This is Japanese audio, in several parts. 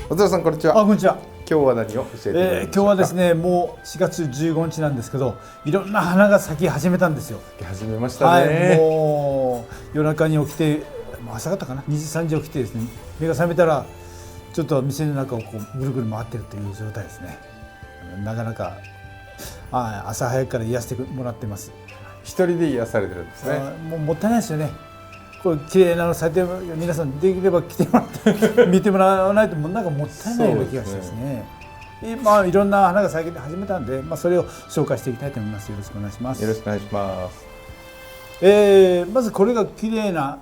松田さんこんにちは。こんにちは。今日は何を教えていただけますか。今日はですね、もう4月15日なんですけど、いろんな花が咲き始めたんですよ。咲き始めましたね。もう夜中に起きて、朝方かな、2時3時起きてですね、目が覚めたらちょっと店の中をこうぐるぐる回ってるという状態ですね。なかなか朝早くから癒してもらってます。一人で癒されてるんですね。もったいないですよね。これ綺麗なの咲いて、皆さんできれば来てもらって見てもらわないとなんかもったいないような気がしてですね。いろんな花が咲き始めたんで、それを紹介していきたいと思います。よろしくお願いします。よろしくお願いします。まずこれが綺麗な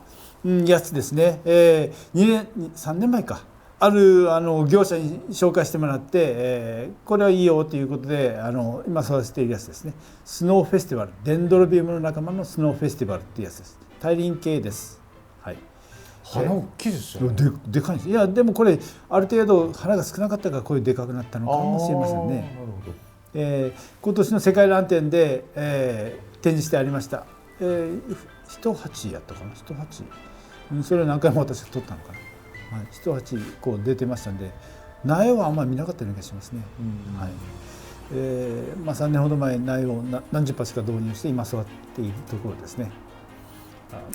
やつですね。3年前か。ある業者に紹介してもらって、これはいいよということで今育てているやつですね。スノーフェスティバル、デンドロビウムの仲間のスノーフェスティバルっていうやつです。大輪系です。はい。花大きいですよね。でかいんです。いやでもこれある程度花が少なかったからこういうでかくなったのかもしれませんね。なるほど。今年の世界ラン展で、展示してありました。一鉢やったかな、一鉢。それを何回も私が撮ったのかな。一鉢こう出てましたんで、苗はあんまり見なかったような気がしますね。はい。3年ほど前苗を何十鉢か導入して今育っているところですね。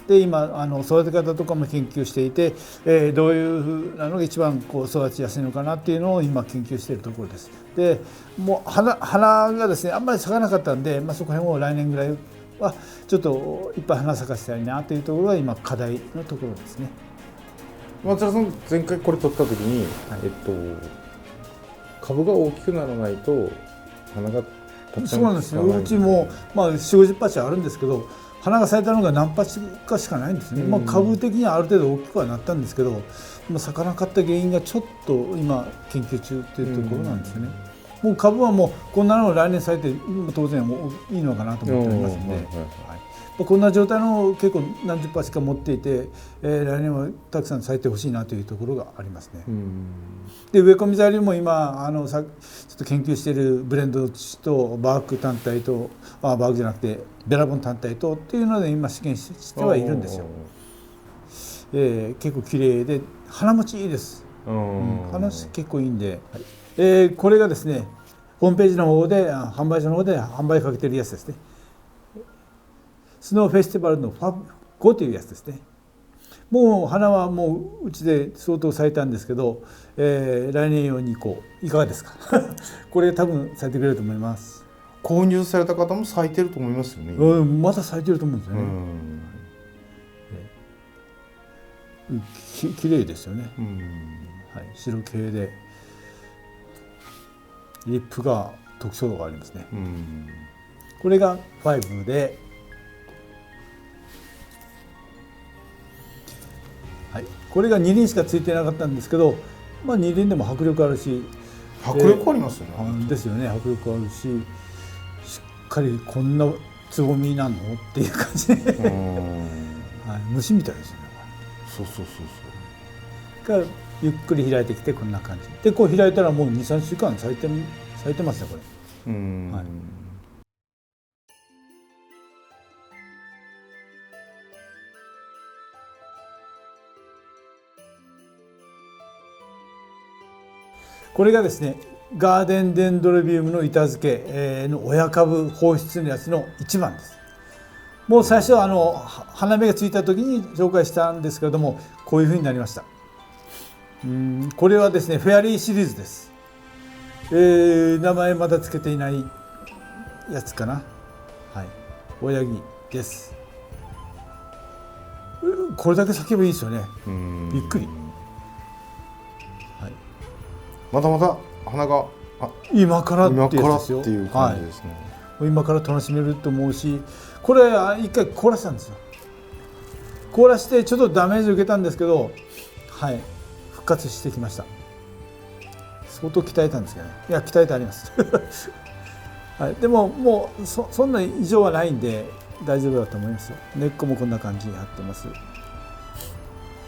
で今育て方とかも研究していて、どういうふうなのが一番こう育ちやすいのかなっていうのを今研究しているところです。でもう花がですねあんまり咲かなかったんで、そこら辺を来年ぐらいはちょっといっぱい花咲かせたいなというところが今課題のところですね。松田さん前回これ撮った時に、株が大きくならないと花がたくさん咲かない。そうなんですね。うちも4050鉢あるんですけど、花が咲いたのが何鉢かしかないんですね。株的にはある程度大きくはなったんですけど、咲かなかった原因がちょっと今研究中というところなんですね。もう株はもうこんなの来年咲いて当然いいのかなと思っておりますので、こんな状態の結構何十鉢か持っていて、来年はたくさん咲いてほしいなというところがありますね。で植え込み材料も今ちょっと研究しているブレンド土とバーク単体とバークじゃなくてベラボン単体とっていうので今試験してはいるんですよ。結構綺麗で花持ちいいです。花結構いいんで、これがですねホームページの方で販売所の方で販売かけてるやつですね。スノーフェスティバルのファブ5というやつですね。もう花はもううちで相当咲いたんですけど、来年用にいかがですかこれ多分咲いてくれると思います。購入された方も咲いてると思いますよね。まだ咲いてると思うんですよね。綺麗ですよね。白系でリップが特徴がありますね。これが5で、これが2輪しかついてなかったんですけど、2輪でも迫力あるし、迫力ありますよね。ですよね。迫力あるし、しっかりこんなつぼみなのっていう感じで虫みたいですよね。そうがゆっくり開いてきてこんな感じで、こう開いたらもう 2,3 週間咲いてますねこれ。これがですねガーデンデンドロビウムの板付けの親株放出のやつの1番です。もう最初花芽がついた時に紹介したんですけれども、こういうふうになりました。これはですねフェアリーシリーズです。名前まだつけていないやつかな。親木です。これだけ咲けばいいですよね。びっくり。まだまだ花が今からっていう感じですね。今から楽しめると思うし、これ一回凍らせたんですよ。凍らしてちょっとダメージを受けたんですけど、復活してきました。相当鍛えたんですけどね。いや鍛えてありますでももうそんな異常はないんで大丈夫だと思いますよ。根っこもこんな感じに張ってます。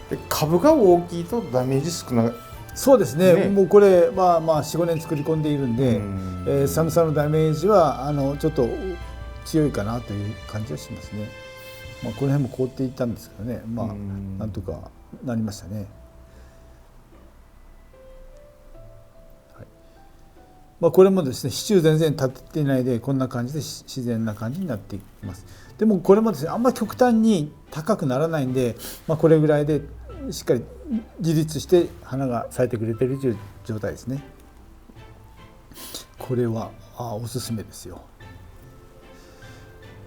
で株が大きいとダメージ少ない。そうですね。もうこれは4、5年作り込んでいるんで、寒さのダメージはちょっと強いかなという感じはしますね。この辺も凍っていったんですけどね、なんとかなりましたね。これもですね支柱全然立てていないでこんな感じで自然な感じになっていきます。でもこれもですねあんまり極端に高くならないんで、これぐらいでしっかり自立して花が咲いてくれているという状態ですね。これはおすすめですよ。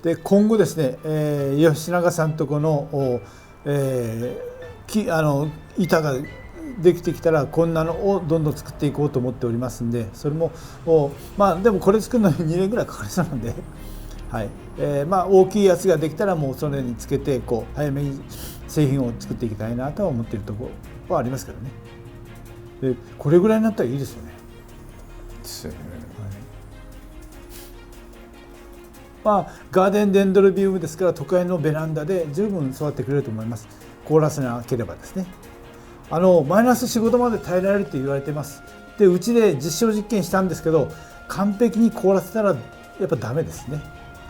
で今後ですね、吉永さんとこの、板ができてきたらこんなのをどんどん作っていこうと思っておりますんで、それもでもこれ作るのに2年ぐらいかかりそうなんで、はい、大きいやつができたらもうそれにつけて早めに製品を作っていきたいなとは思っているところはありますけどね。でこれぐらいになったらいいですよね。ですよね。ガーデンデンドロビウムですから都会のベランダで十分育ってくれると思います。凍らせなければですね。マイナス4、5度まで耐えられると言われています。でうちで実証実験したんですけど完璧に凍らせたらやっぱダメですね。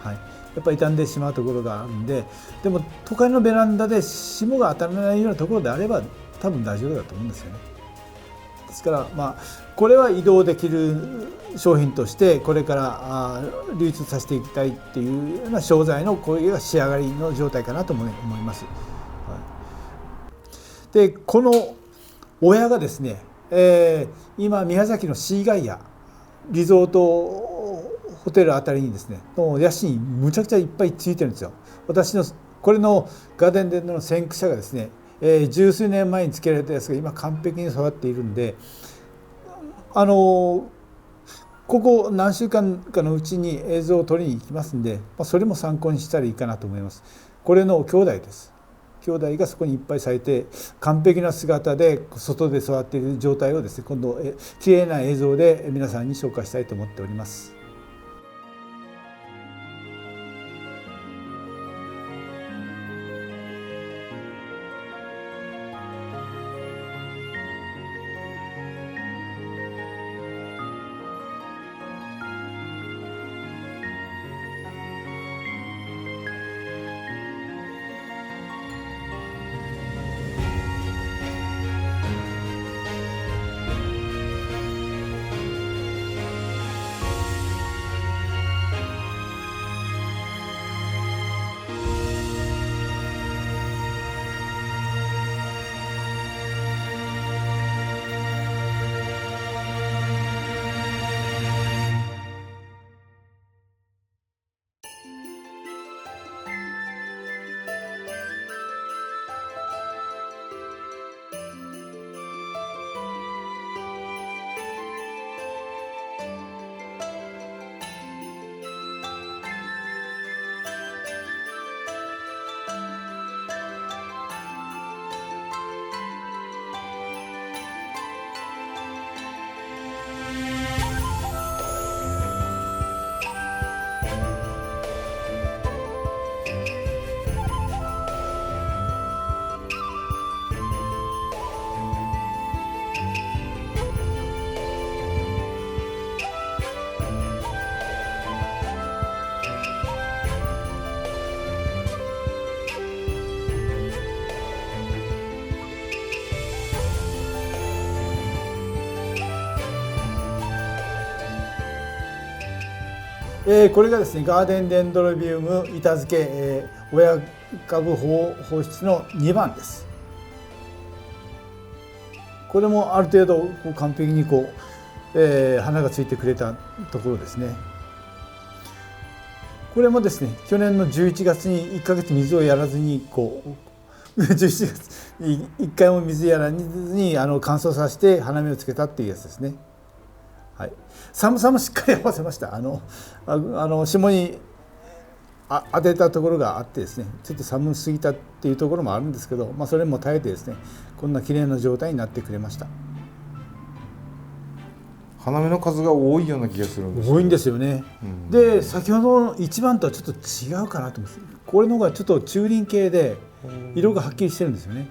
はい、やっぱり傷んでしまうところがあるんで、でも都会のベランダで霜が当たらないようなところであれば多分大丈夫だと思うんですよね。ですからこれは移動できる商品としてこれから流通させていきたいっていうような商材のこういう仕上がりの状態かなと思います。はい、でこの親がですね、今宮崎のシーガイアリゾートホテルあたりにですねヤシにむちゃくちゃいっぱいついてるんですよ。私のこれのガーデンデンドの先駆者がですね十数年前につけられたやつが今完璧に育っているんで、ここ何週間かのうちに映像を撮りに行きますんで、それも参考にしたらいいかなと思います。これの兄弟です。兄弟がそこにいっぱい咲いて完璧な姿で外で育っている状態をですね今度きれいな映像で皆さんに紹介したいと思っております。これがですねガーデンデンドロビウム板付け、親株放出の2番です。これもある程度完璧に花がついてくれたところですね。これもですね去年の11月に1ヶ月水をやらずに11月に1回も水やらずに乾燥させて花芽をつけたっていうやつですね。はい、寒さもしっかり合わせました。霜に当てたところがあってですねちょっと寒すぎたっていうところもあるんですけど、それも耐えてですねこんな綺麗な状態になってくれました。花芽の数が多いような気がするんですよ。多いんですよね。で先ほどの1番とはちょっと違うかなと思います。これの方がちょっと中輪系で色がはっきりしてるんですよね。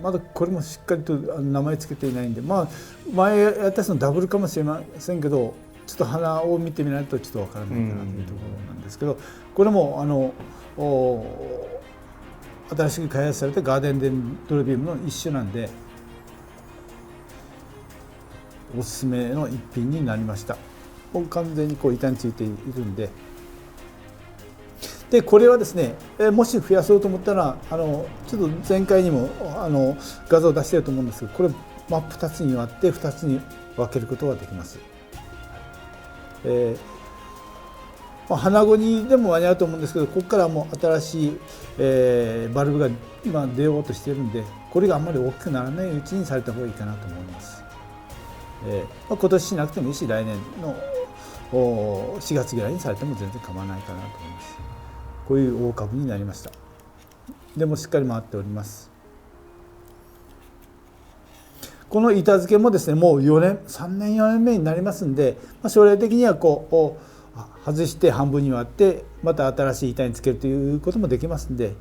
まだこれもしっかりと名前つけていないんで、前やったやつのダブルかもしれませんけどちょっと花を見てみないとちょっとわからないかなというところなんですけど、これも新しく開発されたガーデンデンドロビウムの一種なんで、おすすめの一品になりました。もう完全に板についているんで。でこれはですね、もし増やそうと思ったらちょっと前回にも画像を出していると思うんですけど、これ真っ二つに割って2つに分けることができます。花子にでも間に合うと思うんですけど、ここからもう新しい、バルブが今出ようとしているんで、これがあんまり大きくならないうちにされた方がいいかなと思います。今年しなくてもいいし、来年の4月ぐらいにされても全然構わないかなと思います。こういう大株になりました。でもしっかり回っております。この板付けもですね、もう3年4年目になりますんで、将来的には外して半分に割ってまた新しい板につけるということもできますんで、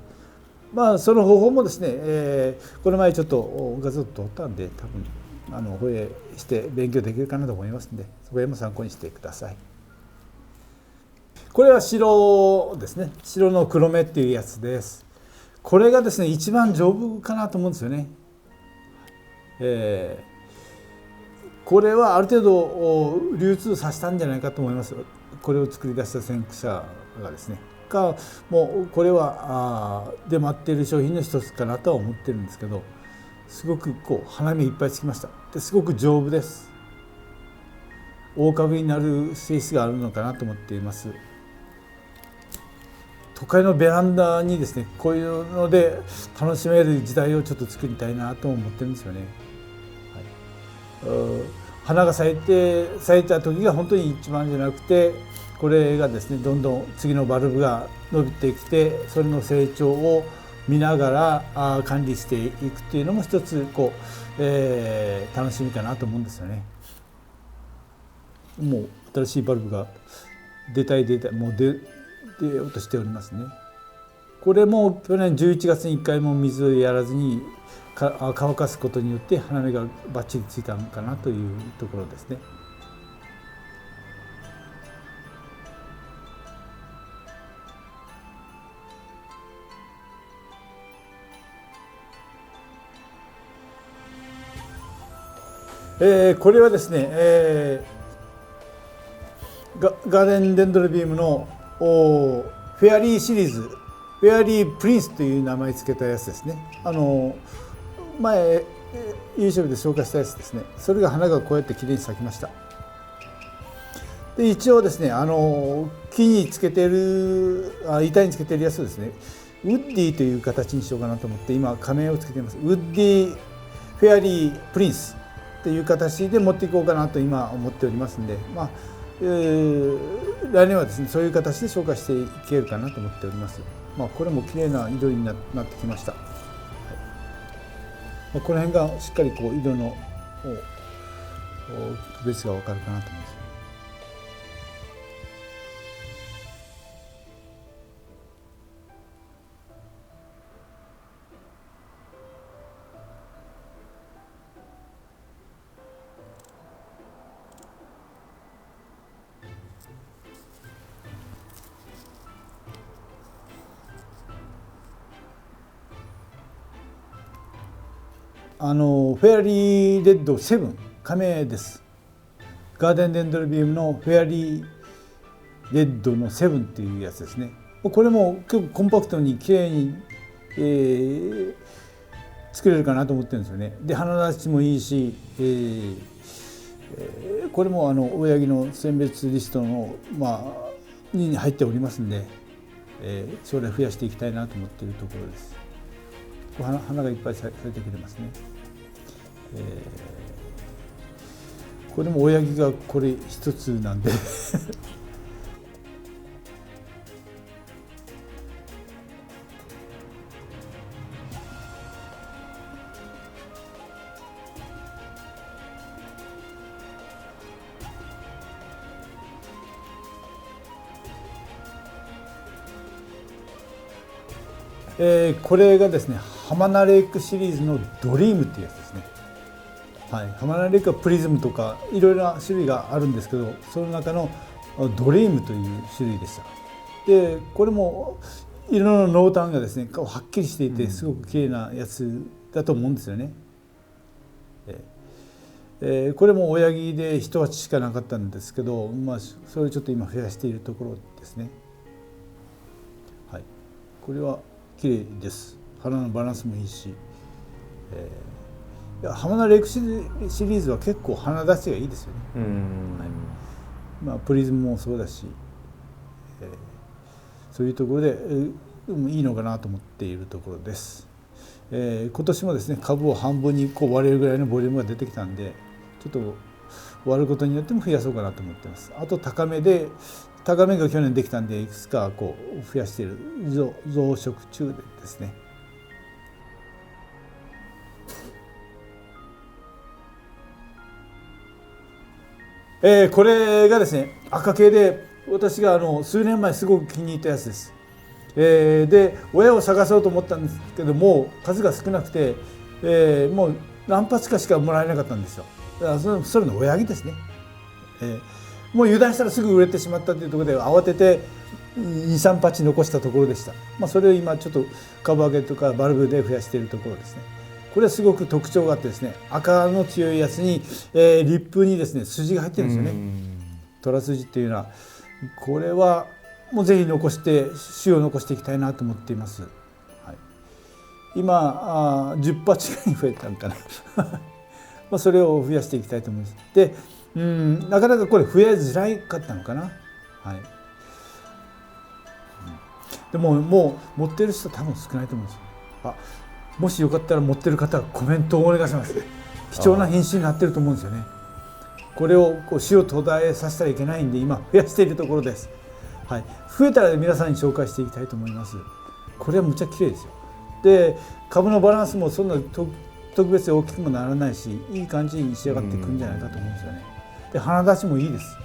その方法もですね、この前ちょっと画像を撮ったんで、多分放映して勉強できるかなと思いますんで、そこへも参考にしてください。これは白ですね。白の黒目っていうやつです。これがですね一番丈夫かなと思うんですよね。これはある程度流通させたんじゃないかと思います。これを作り出した先駆者がですねもうこれは出回っている商品の一つかなとは思ってるんですけど、すごく花芽いっぱいつきました。ですごく丈夫です。大株になる性質があるのかなと思っています。都会のベランダにですねこういうので楽しめる時代をちょっと作りたいなと思ってるんですよね。花が咲いた時が本当に一番じゃなくて、これがですねどんどん次のバルブが伸びてきて、それの成長を見ながら管理していくっていうのも一つ楽しみかなと思うんですよね。もう新しいバルブが出たいもう出ようとしておりますね。これも去年11月に1回も水をやらずに乾かすことによって花芽がバッチリついたのかなというところですね。これはですね、ガーデンデンドロビウムのフェアリーシリーズ、フェアリープリンスという名前付けたやつですね。前 YouTube で紹介したやつですね。それが花がこうやってきれいに咲きました。で一応ですね木につけてる板につけてるやつをですねウッディという形にしようかなと思って今仮名をつけています。ウッディフェアリープリンスという形で持っていこうかなと今思っておりますんで、来年はですねそういう形で紹介していけるかなと思っております。これも綺麗な色になってきました。この辺がしっかり色の区別が分かるかなと思います。フェアリーレッド7仮名です。ガーデンデンドロビウムのフェアリーレッドの7っていうやつですね。これも結構コンパクトにきれいに、作れるかなと思ってるんですよね。で花立ちもいいし、これも親木の選別リストの、に入っておりますんで、将来増やしていきたいなと思っているところです。花がいっぱい咲いてくれますね。これも親木がこれ一つなんでこれがですね浜名レイクシリーズのドリームっていうやつですね。浜名レイクはプリズムとかいろいろな種類があるんですけど、その中のドリームという種類でした。でこれも色の濃淡がですねはっきりしていてすごく綺麗なやつだと思うんですよね。これも親木で一鉢しかなかったんですけど、それをちょっと今増やしているところですね。はい、これは綺麗です。花のバランスもいいし、浜名レイクシリーズは結構花出しがいいですよね。はい、プリズムもそうだし、そういうところで、いいのかなと思っているところです。今年もですね、株を半分に割れるぐらいのボリュームが出てきたんで、ちょっと割ることによっても増やそうかなと思ってます。あと高めが去年できたんで、いくつか増やしている増殖中ですね。これがですね、赤系で私が数年前すごく気に入ったやつです。で親を探そうと思ったんですけども、数が少なくて、もう何発かしかもらえなかったんですよ。だからそれの親木ですね。もう油断したらすぐ売れてしまったというところで慌てて23鉢残したところでした。それを今ちょっと株上げとかバルブで増やしているところですね。これはすごく特徴があってですね、赤の強いやつに、リップにですね筋が入ってるんですよね。虎筋っていうのは、これはもうぜひ種を残していきたいなと思っています。はい、今10鉢ぐらい増えたのかなそれを増やしていきたいと思います。で、なかなかこれ増えづらかったのかな。はい、でももう持ってる人多分少ないと思うんですよ。もしよかったら持ってる方はコメントをお願いします。貴重な品種になってると思うんですよね。これを種を途絶えさせたらいけないんで、今増やしているところです。はい、増えたら皆さんに紹介していきたいと思います。これはむちゃ綺麗ですよ。で、株のバランスもそんな特別大きくもならないし、いい感じに仕上がっていくんじゃないかと思うんですよね。で、花出しもいいです。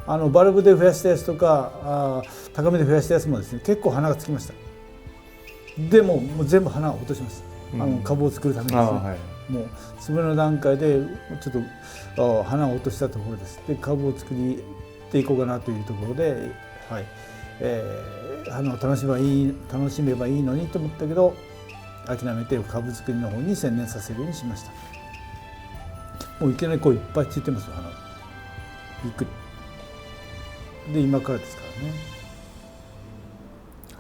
バルブで増やしたやつとか高めで増やしたやつもですね、結構花がつきました。でもう全部花を落とします。株を作るためにですね。はい、もう粒の段階でちょっと花を落としたところです。で、株を作っていこうかなというところで、はい、花を楽しめばいいのにと思ったけど、諦めて株作りの方に専念させるようにしました。もういきなりいっぱいついてますよ、花が。びっくり。で、今からですからね。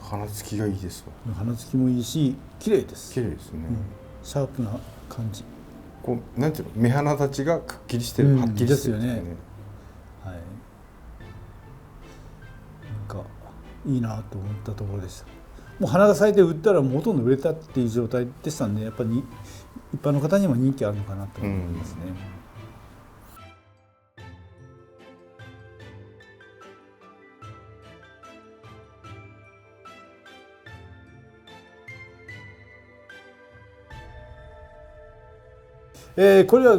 花つきがいいですわ。花つきもいいし、綺麗です。綺麗ですね。シャープな感じ。なんていうの、目鼻立ちがくっきりしてる、はっきりしてるんですよね。はい。なんかいいなと思ったところでした。もう花が咲いて売ったらもうほとんど売れたっていう状態でしたんで、やっぱり一般の方にも人気あるのかなと思いますね。これは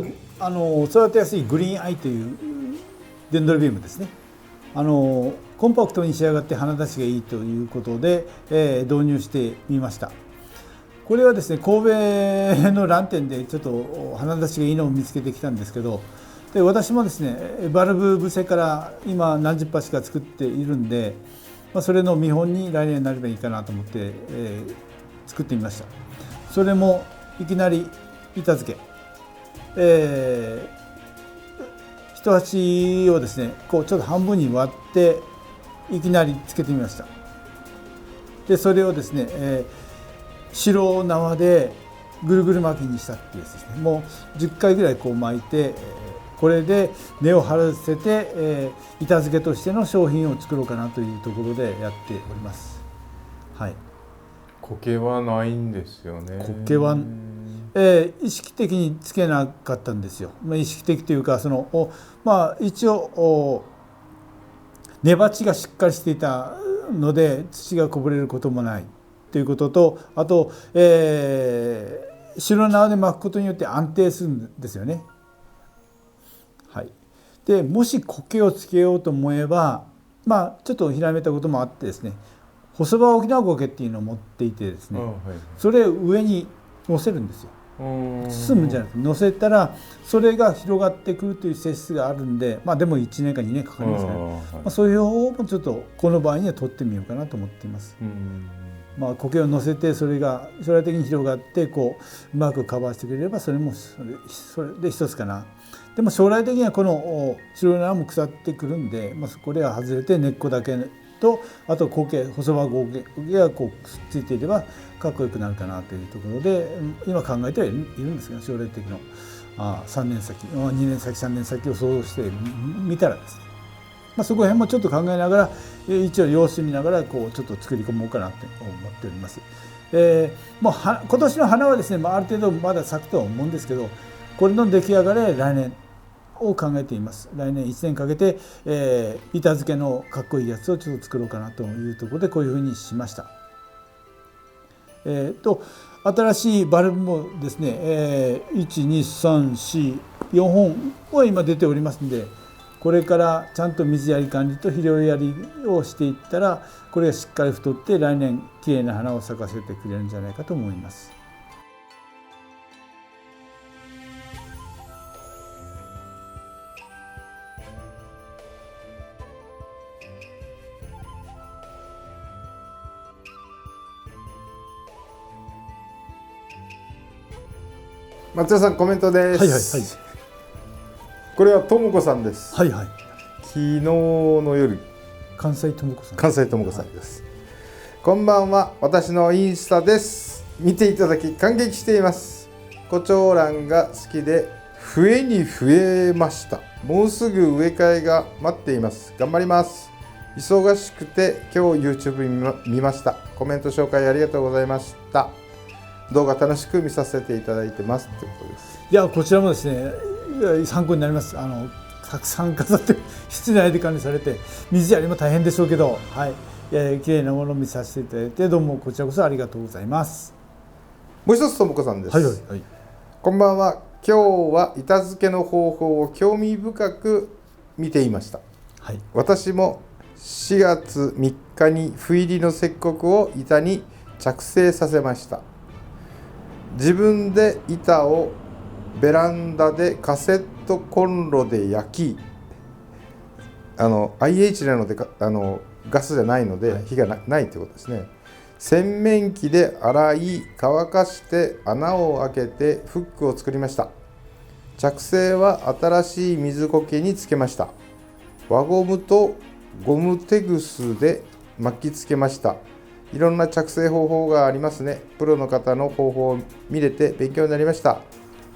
育てやすいグリーンアイというデンドロビウムですね。コンパクトに仕上がって花出しがいいということで、導入してみました。これはですね、神戸のラン店でちょっと花出しがいいのを見つけてきたんですけど、で私もですね、バルブ伏せから今何十鉢か作っているんで、それの見本に来年になればいいかなと思って、作ってみました。それもいきなり板付け。一鉢をですね、ちょっと半分に割っていきなりつけてみました。でそれをですね、白縄でぐるぐる巻きにしたっていうやつですね。もう10回ぐらい巻いて、これで根を張らせて、板付けとしての商品を作ろうかなというところでやっております。はい。苔はないんですよね。苔は意識的につけなかったんですよ。意識的というか一応根鉢がしっかりしていたので土がこぼれることもないということと、あと、白縄で巻くことによって安定するんですよね。はい、でもし苔をつけようと思えば、ちょっとひらめいたこともあってですね、細葉沖縄苔っていうのを持っていてですね、それを上に乗せるんですよ。包むんじゃなくて乗せたらそれが広がってくるという性質があるんで、でも1年か2年かかりますから、そういう方法もちょっとこの場合には取ってみようかなと思っています。苔を乗せてそれが将来的に広がってうまくカバーしてくれればそれで一つかな。でも将来的にはこの白い縄も腐ってくるんで、これが外れて根っこだけとあと後茎細葉後茎がこうくっついていればかっこよくなるかなというところで今考えてはいるんですけど、将来的の3年先2年先3年先を想像してみたらですね、そこら辺もちょっと考えながら一応様子見ながらこうちょっと作り込もうかなと思っております。もう今年の花はですね、ある程度まだ咲くとは思うんですけど、これの出来上がり来年を考えています。来年1年かけて、板付けのかっこいいやつをちょっと作ろうかなというところでこういうふうにしました。新しいバルブもですね、12344本は今出ておりますので、これからちゃんと水やり管理と肥料やりをしていったらこれがしっかり太って来年きれいな花を咲かせてくれるんじゃないかと思います。松田さんコメントです。はいはいはい。これはともこさんです。はいはい。昨日の夜、関西ともこさん。関西ともこさんです。こんばんは、私のインスタです。見ていただき感激しています。胡蝶蘭が好きで増えに増えました。もうすぐ植え替えが待っています。頑張ります。忙しくて今日 YouTube 見ました。コメント紹介ありがとうございました。動画楽しく見させていただいてますということです。いや、こちらもですね参考になります。たくさん飾って室内で管理されて水やりも大変でしょうけど、はい、きれいなものを見させていただいてどうもこちらこそありがとうございます。もう一つともこさんです。はいはいはい。こんばんは。今日は板付けの方法を興味深く見ていました。はい、私も4月3日に斑入りの石膏を板に着生させました。自分で板をベランダでカセットコンロで焼き、IH なのでガスじゃないので火がないということですね。洗面器で洗い乾かして穴を開けてフックを作りました。着生は新しい水苔につけました。輪ゴムとゴムテグスで巻きつけました。いろんな着生方法がありますね。プロの方の方法を見れて勉強になりました。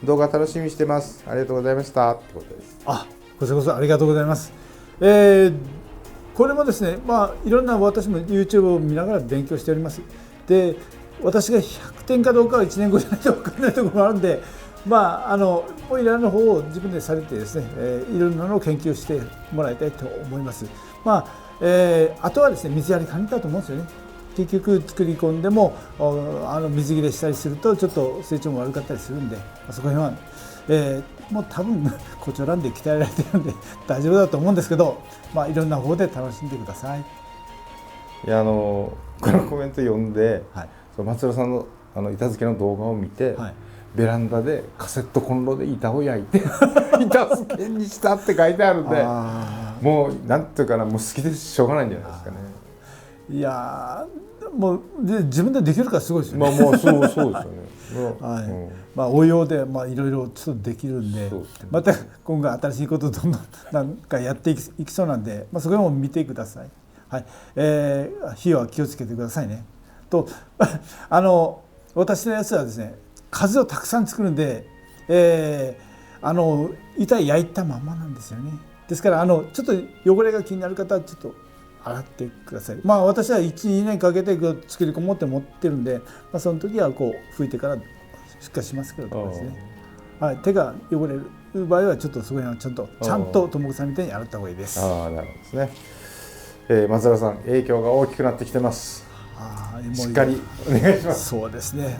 動画楽しみにしてます。ありがとうございましたってことです。こちらこそありがとうございます。これもですね、いろんな私も YouTube を見ながら勉強しております。で、私が100点かどうかは1年後じゃないと分からないところもあるんで、オイラーの方を自分でされてですね、いろんなのを研究してもらいたいと思います。あとはですね、水やり管理だと思うんですよね。結局作り込んでも水切れしたりするとちょっと成長も悪かったりするんで、そこら辺は、もう多分胡蝶蘭で鍛えられてるんで大丈夫だと思うんですけど、いろんな方で楽しんでください。いやこのコメント読んで、はい、松田さんの板付けの動画を見て、はい、ベランダでカセットコンロで板を焼いて板付けにしたって書いてあるんで、もうなんていうかな、もう好きでしょうがないんじゃないですかね。いやもう自分でできるからすごいですよね。そうですよね。はい、応用でいろいろちょっとできるんで、また今後新しいことをどんどんなんかやっていきそうなんで、それも見てください。はい、火は気をつけてくださいね。と私のやつはですね、数をたくさん作るんで、板焼いたままなんですよね。ですからちょっと汚れが気になる方はちょっと洗ってください。私は 1,2 年かけて作り込もうって持ってるんで、その時はこう拭いてから出荷しますけどですね、はい、手が汚れる場合はちょっとそこはちゃんとともこさんみたいに洗った方がいいです。なるほどですね。松田さん、影響が大きくなってきてます。しっかりお願いします。そうですね。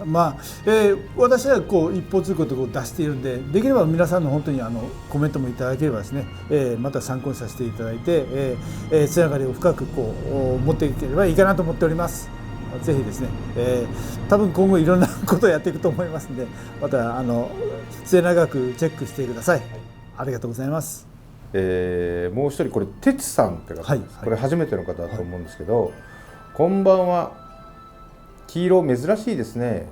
私はこう一方通行で出しているんで、できれば皆さんの本当にコメントもいただければですね、また参考にさせていただいて、つながりを深く持っていければいいかなと思っております。ぜひですね、多分今後いろんなことをやっていくと思いますので、また末永くチェックしてください。ありがとうございます。もう一人これ哲さんって方です。これ初めての方だと思うんですけど。こんばんは。黄色珍しいですね。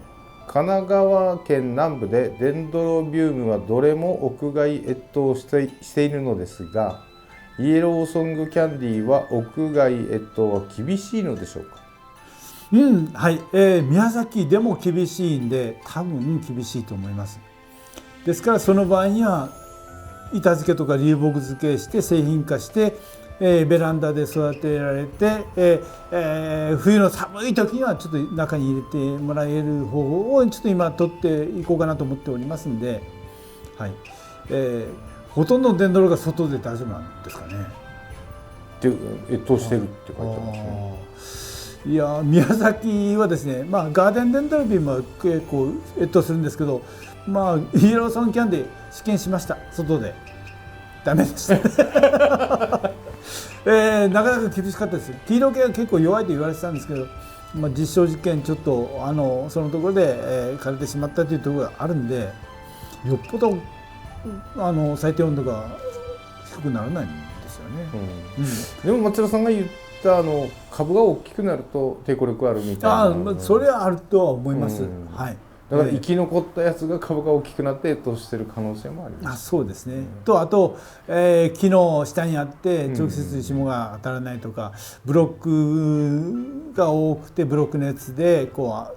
神奈川県南部でデンドロビウムはどれも屋外越冬しているのですが、イエローソングキャンディーは屋外越冬は厳しいのでしょうか。はい、宮崎でも厳しいんで多分厳しいと思います。ですからその場合には板漬けとか流木漬けして製品化して、ベランダで育てられて、冬の寒い時にはちょっと中に入れてもらえる方法をちょっと今取っていこうかなと思っておりますんで、はい、ほとんどのデンドロが外で大丈夫なんですかね。で越冬してるって書いてますね。いや宮崎はですね、ガーデンデンドロビウムは結構越冬するんですけど、イエローソンキャンディー試験しました。外でダメでしたなかなか厳しかったです。黄色系は結構弱いと言われてたんですけど、実証実験ちょっとそのところで、枯れてしまったというところがあるんで、よっぽど最低温度が低くならないんですよね。でも町田さんが言った株が大きくなると抵抗力あるみたいな。それはあるとは思います。はい。だから生き残ったやつが株が大きくなって越冬してる可能性もあります。そうですね。あと、木の下にあって直接霜が当たらないとか、ブロックが多くてブロック熱で温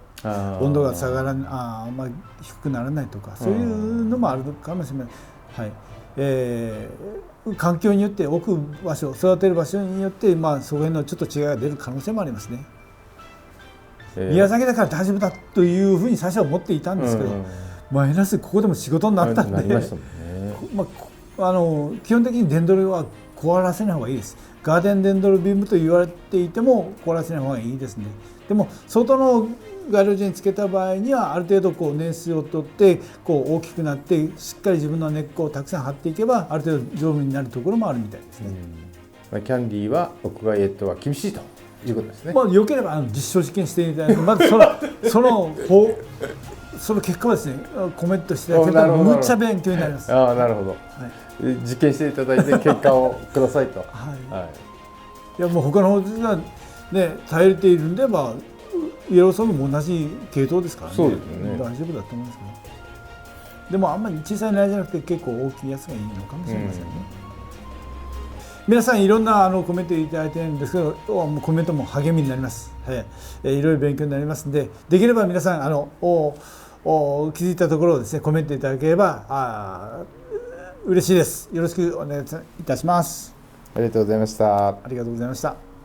度が下がらない、低くならないとか、そういうのもあるかもしれない。はい。環境によって置く場所、育てる場所によって、その辺のちょっと違いが出る可能性もありますね。宮崎だから大丈夫だというふうに最初は思っていたんですけど、マイナスここでも仕事になったんで、基本的にデンドロは凍らせない方がいいです。ガーデンデンドロビウムと言われていても凍らせない方がいいですね。でも外の街路樹につけた場合にはある程度年数をとって大きくなってしっかり自分の根っこをたくさん張っていけばある程度丈夫になるところもあるみたいですね。キャンディーは屋外越冬は厳しいということですね。よければ実証実験していただいて、まずその結果はですねコメントしていただけたらむっちゃ勉強になります。なるほど。実験していただいて結果をくださいと。いやもう他の方がね耐えているんでイエローソングも同じ系統ですからね。そうですね。大丈夫だと思いますけど。でもあんまり小さい苗じゃなくて結構大きいやつがいいのかもしれませんね。皆さんいろんなコメントいただいてるんですけど、コメントも励みになります。いろいろ勉強になりますので、できれば皆さん気づいたところをですねコメントいただければ嬉しいです。よろしくお願いいたします。ありがとうございました。ありがとうございました。